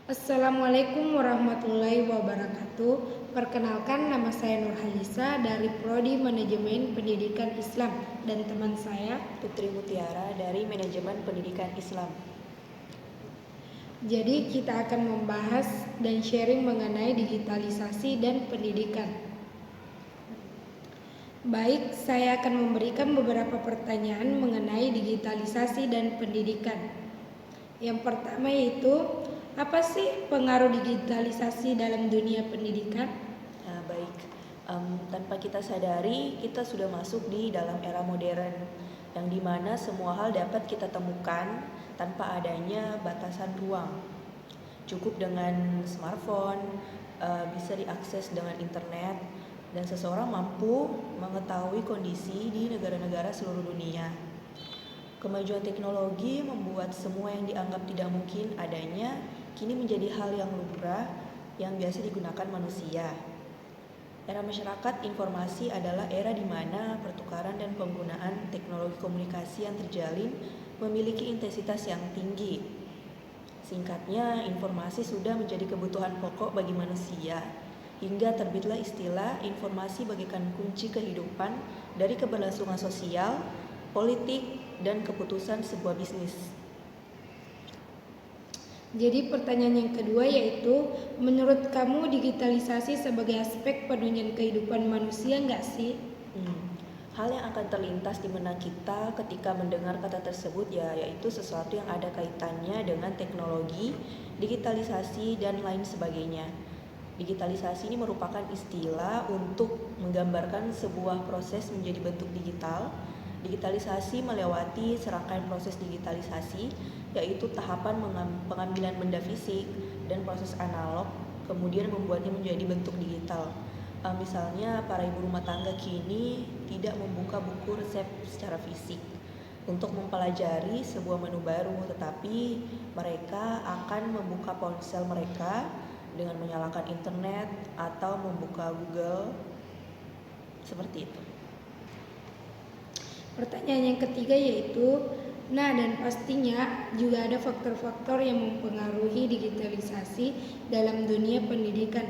Assalamualaikum warahmatullahi wabarakatuh. Perkenalkan, nama saya Nurhalisa dari Prodi Manajemen Pendidikan Islam dan teman saya Putri Mutiara dari Manajemen Pendidikan Islam. Jadi kita akan membahas dan sharing mengenai digitalisasi dan pendidikan. Baik, saya akan memberikan beberapa pertanyaan mengenai digitalisasi dan pendidikan. Yang pertama yaitu, apa sih pengaruh digitalisasi dalam dunia pendidikan? Baik, tanpa kita sadari, kita sudah masuk di dalam era modern, yang dimana semua hal dapat kita temukan tanpa adanya batasan ruang. Cukup dengan smartphone, bisa diakses dengan internet, dan seseorang mampu mengetahui kondisi di negara-negara seluruh dunia. Kemajuan teknologi membuat semua yang dianggap tidak mungkin adanya kini menjadi hal yang lumrah yang biasa digunakan manusia. Era masyarakat informasi adalah era di mana pertukaran dan penggunaan teknologi komunikasi yang terjalin memiliki intensitas yang tinggi. Singkatnya, informasi sudah menjadi kebutuhan pokok bagi manusia, hingga terbitlah istilah informasi bagaikan kunci kehidupan dari keberlangsungan sosial, politik, dan keputusan sebuah bisnis. Jadi pertanyaan yang kedua yaitu, menurut kamu digitalisasi sebagai aspek penunjang kehidupan manusia nggak sih? Hal yang akan terlintas di benak kita ketika mendengar kata tersebut yaitu sesuatu yang ada kaitannya dengan teknologi, digitalisasi, dan lain sebagainya. Digitalisasi ini merupakan istilah untuk menggambarkan sebuah proses menjadi bentuk digital. Digitalisasi melewati serangkaian proses digitalisasi, yaitu tahapan pengambilan benda fisik dan proses analog, kemudian membuatnya menjadi bentuk digital. Misalnya para ibu rumah tangga kini tidak membuka buku resep secara fisik untuk mempelajari sebuah menu baru, tetapi mereka akan membuka ponsel mereka dengan menyalakan internet atau membuka Google, seperti itu. Pertanyaan yang ketiga yaitu, dan pastinya juga ada faktor-faktor yang mempengaruhi digitalisasi dalam dunia pendidikan.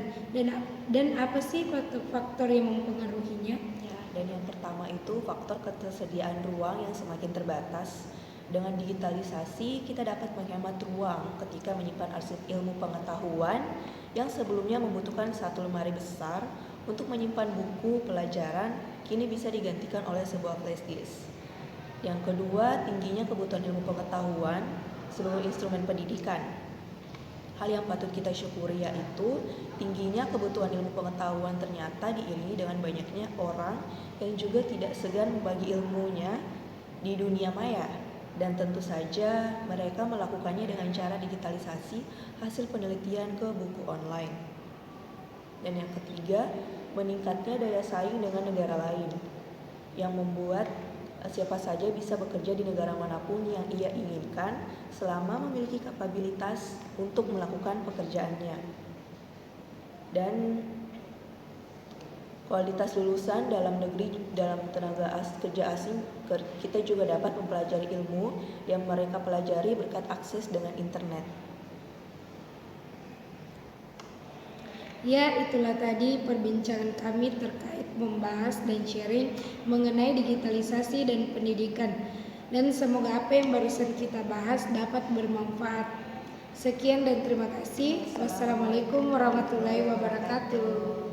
Dan apa sih faktor-faktor yang mempengaruhinya? Dan yang pertama itu faktor ketersediaan ruang yang semakin terbatas. Dengan digitalisasi, kita dapat menghemat ruang ketika menyimpan arsip ilmu pengetahuan yang sebelumnya membutuhkan satu lemari besar untuk menyimpan buku pelajaran, kini bisa digantikan oleh sebuah flash disk. Yang kedua, tingginya kebutuhan ilmu pengetahuan seluruh instrumen pendidikan. Hal yang patut kita syukuri yaitu tingginya kebutuhan ilmu pengetahuan ternyata diiringi dengan banyaknya orang yang juga tidak segan membagi ilmunya di dunia maya. Dan tentu saja mereka melakukannya dengan cara digitalisasi hasil penelitian ke buku online. Dan yang ketiga, meningkatnya daya saing dengan negara lain yang membuat siapa saja bisa bekerja di negara manapun yang ia inginkan selama memiliki kapabilitas untuk melakukan pekerjaannya. Dan kualitas lulusan dalam negeri dalam tenaga kerja asing, kita juga dapat mempelajari ilmu yang mereka pelajari berkat akses dengan internet. Ya, itulah tadi perbincangan kami terkait membahas dan sharing mengenai digitalisasi dan pendidikan. Dan semoga apa yang barusan kita bahas dapat bermanfaat. Sekian dan terima kasih. Wassalamualaikum warahmatullahi wabarakatuh.